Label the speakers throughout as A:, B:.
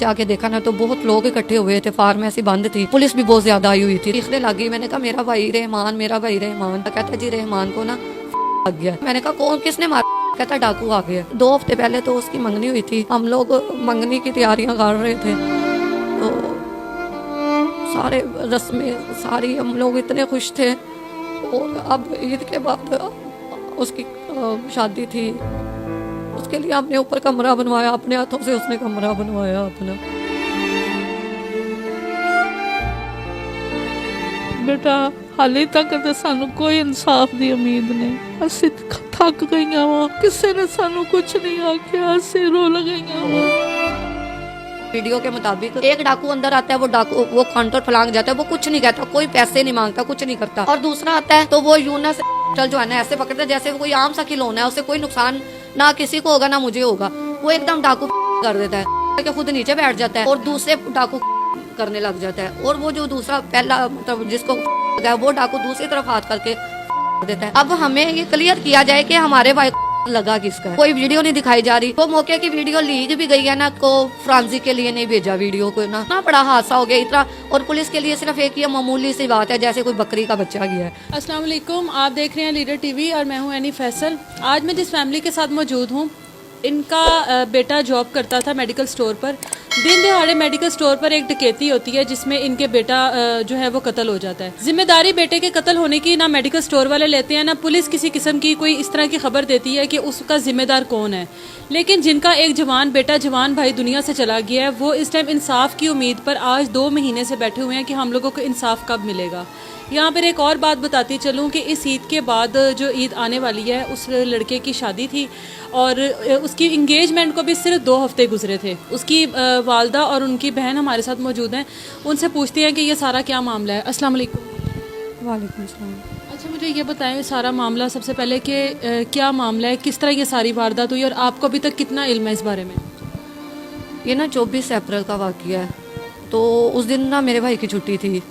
A: से आके देखा ना तो बहुत लोग इकट्ठे हुए थे, फार्मेसी बंद थी, पुलिस भी बहुत ज्यादा आई हुई थी। चीखने लगी, मैंने कहा मेरा भाई रहमान, मेरा भाई रहमान। कहता जी रहमान को ना लग गया। मैंने कहा कौन, किसने मारा? कहता डाकू आ गया। 2 हफ्ते पहले तो उसकी मंगनी हुई थी, हम लोग मंगनी की तैयारियां कर रहे थे, तो सारे रस्में सारी हम लोग इतने खुश थे। और अब ईद के बाद उसकी शादी थी, उसके लिए हमने ऊपर कमरा बनवाया, अपने हाथों से उसने कमरा बनवाया अपना।
B: बेटा हाले तक तो सानू कोई इंसाफ की उम्मीद नहीं, असी थक गई वा, किसी ने सानू कुछ नहीं आख्या, असी रोल गई वा।
A: वीडियो के मुताबिक एक डाकू अंदर आता है, वो डाकू वो काउंटर फलांग जाता है, वो कुछ नहीं कहता, कोई पैसे नहीं मांगता, कुछ नहीं करता। और दूसरा आता है तो वो यूनस चल जो है ना ऐसे पकड़ता है जैसे वो कोई आम सा खिलौना है, उसे कोई नुकसान ना किसी को होगा ना मुझे होगा। वो एकदम डाकू कर देता है कि खुद नीचे बैठ जाता है और दूसरे डाकू करने लग जाता है। और वो जो दूसरा पहला मतलब जिसको वो डाकू दूसरी तरफ हाथ करके देता है। अब हमें ये क्लियर किया जाए कि हमारे भाई लगा किसका है। कोई वीडियो नहीं दिखाई जा रही, वो मौके की वीडियो लीक भी गई है ना, को फ्रांसी के लिए नहीं भेजा वीडियो को ना बड़ा हादसा हो गया इतना। और पुलिस के लिए सिर्फ एक ये मामूली सी बात है जैसे कोई बकरी का बच्चा गया है।
C: अस्सलाम वालेकुम, आप देख रहे हैं लीडर टीवी और मैं हूं एनी फैसल। आज मैं जिस फैमिली के साथ मौजूद हूं, इनका बेटा जॉब करता था मेडिकल स्टोर पर। दिन दिहाड़े मेडिकल स्टोर पर एक डकैती होती है जिसमें इनके बेटा जो है वो कत्ल हो जाता है। जिम्मेदारी बेटे के कत्ल होने की ना मेडिकल स्टोर वाले लेते हैं, ना पुलिस किसी किस्म की कोई इस तरह की खबर देती है कि उसका जिम्मेदार कौन है। लेकिन जिनका एक जवान बेटा, जवान भाई दुनिया से चला गया है, वो इस टाइम इंसाफ की उम्मीद पर आज 2 महीने से बैठे हुए हैं कि हम लोगों को इंसाफ कब मिलेगा। यहाँ पर एक और बात बताती चलूँ कि इस ईद के बाद जो ईद आने वाली है, उस लड़के की शादी थी और उसकी इंगेजमेंट को भी सिर्फ 2 हफ्ते गुजरे थे। उसकी वालदा और उनकी बहन हमारे साथ मौजूद हैं, उनसे पूछते हैं कि ये सारा क्या मामला है। अस्सलाम वालेकुम।
A: वालेकुम सलाम।
C: अच्छा, मुझे ये बताएं सारा मामला सबसे पहले कि क्या मामला है, किस तरह ये सारी वारदात हुई और आपको अभी तक कितना इल्म है इस बारे में?
A: ये ना 24 अप्रैल का वाक़या है। तो उस दिन ना मेरे भाई की छुट्टी थी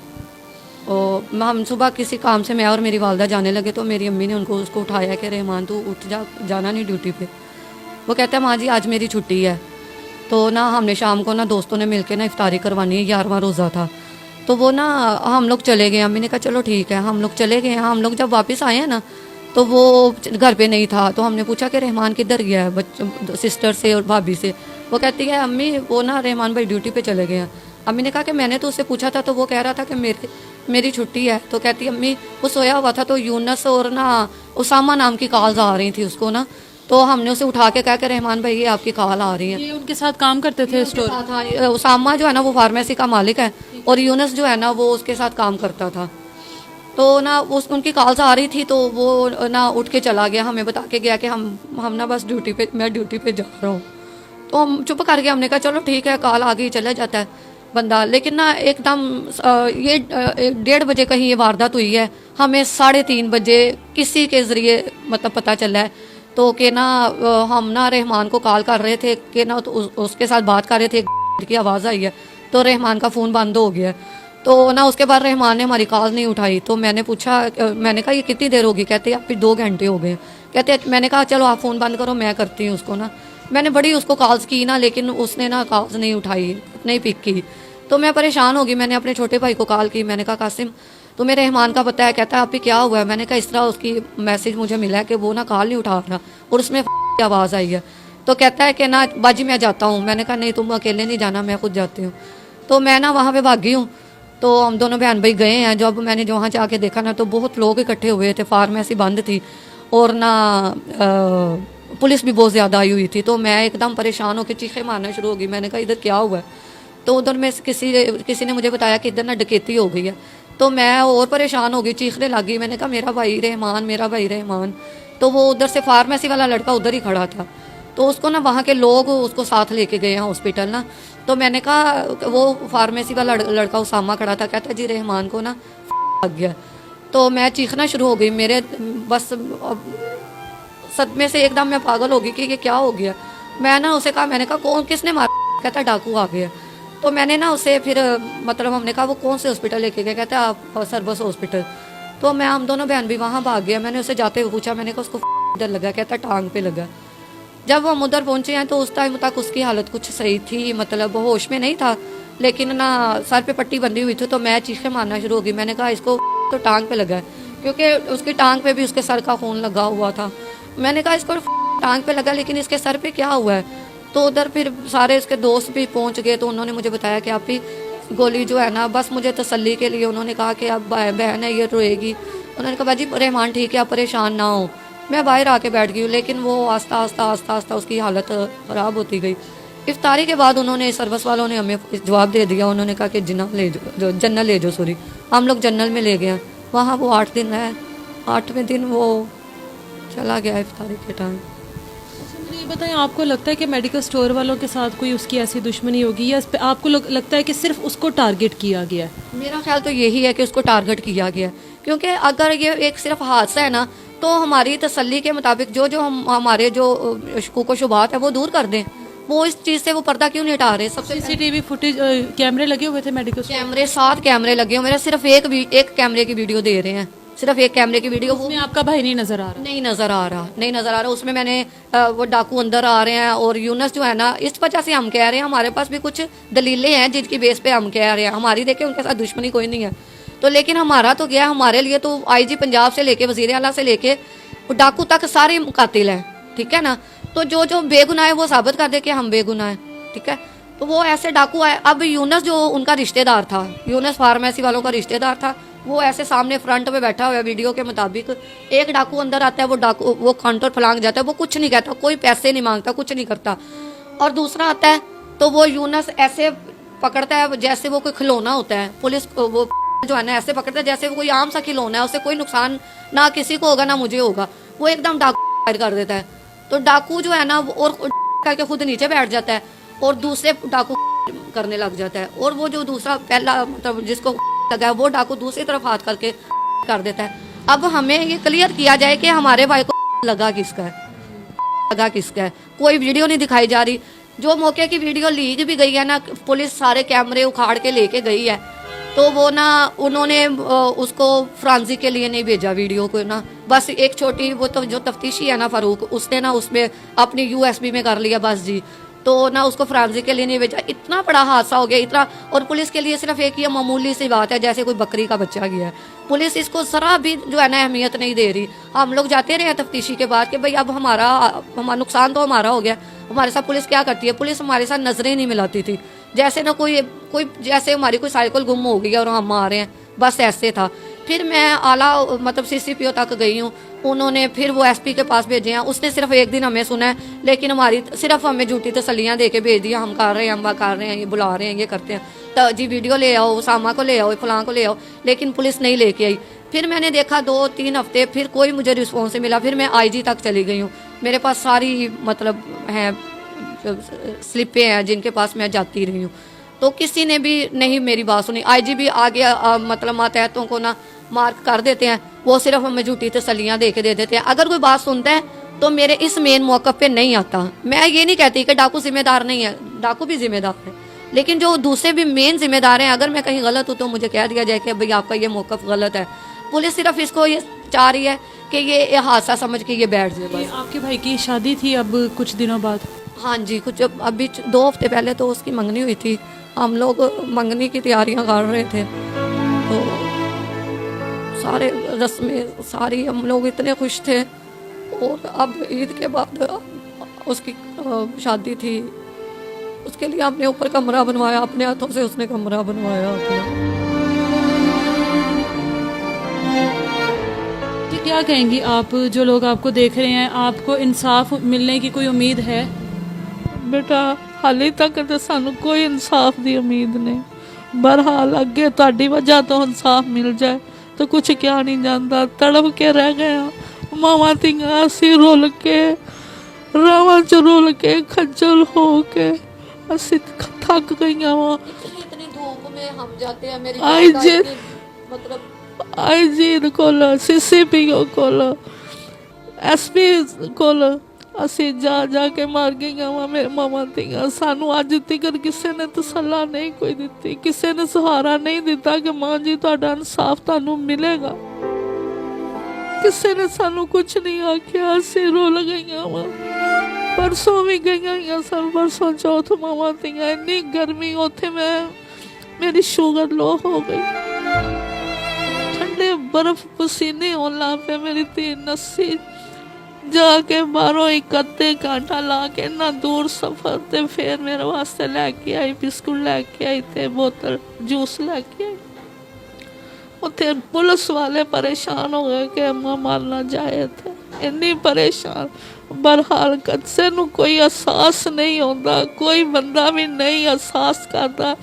A: और हम सुबह किसी काम से मैं और मेरी वालदा जाने लगे तो मेरी अम्मी ने उसको उठाया कि रहमान तू उठ जा, जाना नहीं ड्यूटी पे। वो कहता है माँ जी आज मेरी छुट्टी है। तो ना हमने शाम को ना दोस्तों ने मिलके ना इफ्तारी करवानी है, 11वां रोज़ा था। तो वो ना हम लोग चले गए, अम्मी ने कहा चलो ठीक है, हम लोग चले गए। हम लोग जब वापस आए हैं ना तो वो घर पे नहीं था। तो हमने पूछा कि रहमान किधर गया है, बच्चों सिस्टर से और भाभी से। वो कहती है अम्मी वो ना रहमान भाई ड्यूटी पे चले गए हैं। अम्मी ने कहा कि मैंने तो उससे पूछा था तो वो कह रहा था कि मेरी छुट्टी है। तो कहती अम्मी वो सोया हुआ था तो यूनस और ना उसामा नाम की कॉल्स आ रही थी उसको ना, तो हमने उसे उठा के कहा कि रहमान भाई ये आपकी कॉल आ रही है।
C: ये उनके साथ काम करते थे स्टोर?
A: था उसामा जो है ना वो फार्मेसी का मालिक है और यूनस जो है ना वो उसके साथ काम करता था। तो ना उनकी कॉल्स आ रही थी तो वो ना उठ के चला गया, हमें बता के गया कि हम ना बस मैं ड्यूटी पे जा रहा हूँ। तो हम चुप कर गए, हमने कहा चलो ठीक है कॉल आ गई, चला जाता है बंदा। लेकिन ना एकदम ये 1:30 बजे कहीं ये वारदात हुई है, हमें 3:30 बजे किसी के ज़रिए मतलब पता चला है। तो कि ना हम ना रहमान को कॉल कर रहे थे कि ना तो उसके साथ बात कर रहे थे, की आवाज़ आई है तो रहमान का फ़ोन बंद हो गया। तो ना उसके बाद रहमान ने हमारी कॉल नहीं उठाई। तो मैंने पूछा, मैंने कहा ये कितनी देर होगी? कहते हैं फिर 2 घंटे हो गए। कहते मैंने कहा चलो आप फ़ोन बंद करो मैं करती हूँ उसको ना। मैंने बड़ी उसको कॉल्स की ना लेकिन उसने ना कॉल्स नहीं उठाई, नहीं पिक की। तो मैं परेशान होगी, मैंने अपने छोटे भाई को कॉल की। मैंने कहा कासिम तुम्हें रहमान का पता है? कहता है आप क्या हुआ है? मैंने कहा इस तरह उसकी मैसेज मुझे मिला है कि वो ना कॉल नहीं उठा रहा और उसमें आवाज़ आई है। तो कहता है कि ना बाजी मैं जाता हूँ। मैंने कहा नहीं तुम अकेले नहीं जाना, मैं खुद जाती हूँ। तो मैं ना वहाँ पे भागी हूँ। तो हम दोनों बहन भाई गए हैं। जब मैंने वहाँ जाके देखा ना तो बहुत लोग इकट्ठे हुए थे, फार्मेसी बंद थी और ना पुलिस भी बहुत ज़्यादा आई हुई थी। तो मैं एकदम परेशान होकर चीखें मारना शुरू हो गई। मैंने कहा इधर क्या हुआ है? तो उधर में किसी ने मुझे बताया कि इधर ना डकैती हो गई है। तो मैं और परेशान हो गई, चीखने लगी। मैंने कहा मेरा भाई रहमान, मेरा भाई रहमान। तो वो उधर से फार्मेसी वाला लड़का उधर ही खड़ा था, तो उसको ना वहाँ के लोग उसको साथ लेके गए हैं हॉस्पिटल ना। तो मैंने कहा वो फार्मेसी वाला लड़का उसामा खड़ा था, कहता जी रहमान को ना लग गया। तो मैं चीखना शुरू हो गई, मेरे बस सदमे से एकदम मैं पागल हो गई कि ये क्या हो गया। मैं ना उसे कहा, मैंने कहा कौन, किसने मारा? कहता डाकू आ गया। तो मैंने ना उसे फिर मतलब हमने कहा वो कौन से हॉस्पिटल लेके गए? कहता आप सरबस हॉस्पिटल। तो हम दोनों बहन भी वहाँ भाग गया। मैंने उसे जाते हुए पूछा, मैंने कहा उसको इधर लगा? कहता टांग पे लगा। जब हम उधर पहुंचे हैं तो उस टाइम तक उसकी हालत कुछ सही थी, मतलब होश में नहीं था, लेकिन ना सर पे पट्टी बंधी हुई थी। तो मैं चीखें मारना शुरू हो गई। मैंने कहा इसको तो टांग पे लगा है, क्योंकि उसकी टांग पे भी उसके सर का खून लगा हुआ था। मैंने कहा इसको टांग पे लगा, लेकिन इसके सर पे क्या हुआ है। तो उधर फिर सारे इसके दोस्त भी पहुंच गए, तो उन्होंने मुझे बताया कि आप ही गोली जो है ना, बस मुझे तसल्ली के लिए उन्होंने कहा कि अब बहन है ये रोएगी। उन्होंने कहा बाजी रहमान ठीक है, आप परेशान ना हो। मैं बाहर आके बैठ गई हूँ, लेकिन वो आस्ता आस्ता आस्ता आस्ता उसकी हालत ख़राब होती गई। इफ्तारी के बाद उन्होंने सर्विस वालों ने हमें जवाब दे दिया। उन्होंने कहा कि जन्नत ले जाओ सॉरी। हम लोग जन्नत में ले गए। वहाँ वो 8 दिन है, 8वें दिन वो चला गया इफ्तारी के टाइम।
C: मुझे ये बताएं, आपको लगता है कि मेडिकल स्टोर वालों के साथ कोई उसकी ऐसी दुश्मनी होगी, या आपको लगता है कि सिर्फ उसको टारगेट किया गया है?
A: मेरा ख्याल तो यही है कि उसको टारगेट किया गया है, क्योंकि अगर ये एक सिर्फ हादसा है ना, तो हमारी तसल्ली के मुताबिक जो हमारे जो शकूक व शुबात है वो दूर कर दें। वो इस चीज़ से वो पर्दा क्यों नहीं हटा रहे? सबसे
C: सीसीटीवी फुटेज कैमरे लगे हुए थे मेडिकल स्टोर?
A: कैमरे 7 कैमरे लगे हुए। मेरा सिर्फ एक कैमरे की वीडियो दे रहे हैं, सिर्फ एक कैमरे की वीडियो।
C: उसमें आपका भाई नहीं नजर आ रहा?
A: नहीं नजर आ रहा। उसमें मैंने वो डाकू अंदर आ रहे हैं, और यूनस जो है ना, इस वजह से हम कह रहे हैं, हमारे पास भी कुछ दलीलें हैं जिनकी बेस पे हम कह रहे हैं। हमारी देखे उनके साथ दुश्मनी कोई नहीं है, तो लेकिन हमारा तो क्या, हमारे लिए तो IG पंजाब से लेके वजीर आला से लेके डाकू तक सारे मुकातिल हैं, ठीक है ना। तो जो बेगुनाह है वो साबित कर दे कि हम बेगुनाह हैं, ठीक है। तो वो ऐसे डाकू आए। अब यूनस जो उनका रिश्तेदार था, यूनस फार्मेसी वालों का रिश्तेदार था, वो ऐसे सामने फ्रंट पे बैठा हुआ है। वीडियो के मुताबिक एक डाकू अंदर आता है, वो काउंटर फलांग जाता है, वो कुछ नहीं कहता, कोई पैसे नहीं मांगता, कुछ नहीं करता। और दूसरा आता है तो वो यूनस ऐसे पकड़ता है जैसे वो कोई खिलौना होता है। पुलिस वो जो है ना ऐसे पकड़ता है जैसे वो कोई आम सा खिलौना है, उससे कोई नुकसान ना किसी को होगा ना मुझे होगा। वो एकदम डाकू फायर कर देता है। तो डाकू जो है ना और करके खुद नीचे बैठ जाता है, और दूसरे डाकू करने लग जाता है। और वो जो दूसरा पहला मतलब जिसको लगा है, वो डाकू दूसरी तरफ हाथ करके कर देता है। अब हमें ये क्लियर किया जाए कि हमारे भाई को लगा किसका है। कोई वीडियो नहीं दिखाई जा रही। जो मौके की वीडियो लीक भी गई है ना, पुलिस सारे कैमरे उखाड़ के लेके गई है, तो वो ना उन्होंने उसको फ्रांसी के लिए नहीं भेजा वीडियो को ना। बस एक छोटी वो तो जो तफ्तीशी है ना फारूक, उसने ना उसमें अपनी USB में कर लिया बस जी। तो ना उसको फ्रांसी के लिए नहीं भेजा। इतना बड़ा हादसा हो गया, इतना। और पुलिस के लिए सिर्फ एक ये मामूली सी बात है, जैसे कोई बकरी का बच्चा गया है। पुलिस इसको जरा भी जो है ना अहमियत नहीं दे रही। हम लोग जाते रहे तफ्तीशी के बाद कि भाई अब हमारा नुकसान तो हमारा हो गया। हमारे साथ पुलिस क्या करती है? पुलिस हमारे साथ नजरें नहीं मिलाती थी। जैसे ना कोई जैसे हमारी कोई साइकिल गुम हो गई और हम आ रहे हैं, बस ऐसे था। फिर मैं आला मतलब CCPO तक गई हूँ। उन्होंने फिर वो SP के पास भेजे हैं। उसने सिर्फ एक दिन हमें सुना है, लेकिन हमारी सिर्फ हमें झूठी तसल्लियाँ दे के भेज दिया, हम कर रहे हैं, हम कर रहे हैं, ये बुला रहे हैं, ये करते हैं, तो जी वीडियो ले आओ, सामा को ले आओ, फलां को ले आओ। लेकिन पुलिस नहीं लेके आई। फिर मैंने देखा 2-3 हफ्ते, फिर कोई मुझे रिस्पॉन्स नहीं मिला। फिर मैं IG तक चली गई हूँ। मेरे पास सारी मतलब हैं स्लिपें हैं जिनके पास मैं जाती रही हूँ, तो किसी ने भी नहीं मेरी बात सुनी। IG भी आगे मतलब मातहतों को ना मार्क कर देते हैं। वो सिर्फ हमें झूठी तसल्लियाँ दे के दे देते हैं। अगर कोई बात सुनता है तो मेरे इस मेन मौक़िफ़ पे नहीं आता। मैं ये नहीं कहती कि डाकू जिम्मेदार नहीं है, डाकू भी जिम्मेदार है, लेकिन जो दूसरे भी मेन जिम्मेदार हैं, अगर मैं कहीं गलत हूँ तो मुझे कह दिया जाए कि भाई आपका ये मौक़िफ़ गलत है। पुलिस सिर्फ इसको ये चाह रही है कि ये हादसा समझ के ये बैठ जाए।
C: आपके भाई की शादी थी अब कुछ दिनों बाद?
A: हाँ जी, कुछ अभी 2 हफ्ते पहले तो उसकी मंगनी हुई थी। हम लोग मंगनी की तैयारियां कर रहे थे, तो सारे रस्में सारी हम लोग इतने खुश थे। और अब ईद के बाद उसकी शादी थी। उसके लिए हमने ऊपर कमरा बनवाया, अपने हाथों से उसने कमरा बनवाया अपना।
C: क्या कहेंगी आप, जो लोग आपको देख रहे हैं, आपको इंसाफ मिलने की कोई उम्मीद है?
B: बेटा हाले तक तो सानू कोई इंसाफ की उम्मीद नहीं। बहरहाल अगे तुहाडी वजह तो इंसाफ मिल जाए तो कुछ क्या नहीं जाता। तड़प के रह गए मावां धीआं असीं रुल के रावां च रुल के खज्जल हो के असीं थक गईयां वां।
A: इतनी धूप में हम जाते हैं, मेरी मतलब
B: IG कोल CCPO कोल SP कोल असीं जा के मार गईयां वां। मेरे मावां धीआं सानू अज तक किसी ने तसल्ला नहीं कोई दित्ती, किसी ने सहारा नहीं दिता कि मां जी तुहाडा इंसाफ तुहानू मिलेगा। किसी ने सानू कुछ नहीं आख्या, असीं रुल गईयां वां। परसों भी गई हुई सन, परसों चौथ मावा तियां, इन्नी गर्मी उत्थे मैं मेरी शुगर लो हो गई, ठंडे बर्फ पसीने होन लग पे, मेरी धी नस्सी जाके बाहरों एक अद्धे घंटा ला के इन्ना दूर सफर, ते फिर मेरे वास्ते लैके आई, बिस्कुट लैके आई ते बोतल जूस लैके आई। उत्थे पुलिस वाले परेशान हो गए कि अम्मा मारना जाए थे, इन्नी परेशान। बहरहाल किसी नूं कोई एहसास नहीं होता, कोई बंदा भी नहीं एहसास करता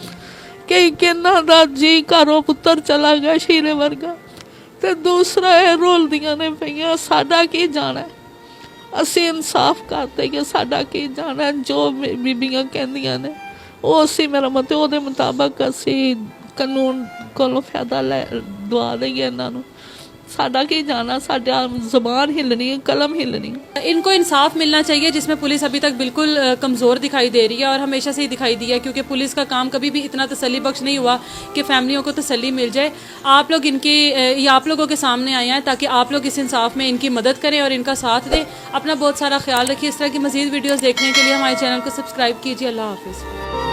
B: कि किन्ना दा जी घरों पुत्तर चला गया शीरे वर्गा, ते दूसरा ये रोलदियां ने पईयां साडा की जाना है, असी इंसाफ करते कि साडा की जाना है। जो बीबियां कहंदियां ने वो असी मेरा मतलब ਉਹਦੇ ਮੁਤਾਬਕ ਅਸੀਂ कानून ਕੋਲੋਂ फायदा ਲੈ ਦਵਾ ਦੇਈਏ ਇਹਨਾਂ ਨੂੰ, साडा की जाना, साडा ज़बान हिलनी, कलम हिलनी।
C: इनको इंसाफ मिलना चाहिए, जिसमें पुलिस अभी तक बिल्कुल कमज़ोर दिखाई दे रही है और हमेशा से ही दिखाई दी है, क्योंकि पुलिस का काम कभी भी इतना तसल्ली बख्श नहीं हुआ कि फैमिलियों को तसल्ली मिल जाए। आप लोग इनकी ये आप लोगों के सामने आए हैं ताकि आप लोग इस इंसाफ में इनकी मदद करें और इनका साथ दें। अपना बहुत सारा ख्याल रखिए। इस तरह की मज़ीद वीडियोज़ देखने के लिए हमारे चैनल को सब्सक्राइब कीजिए। अल्लाह हाफिज़।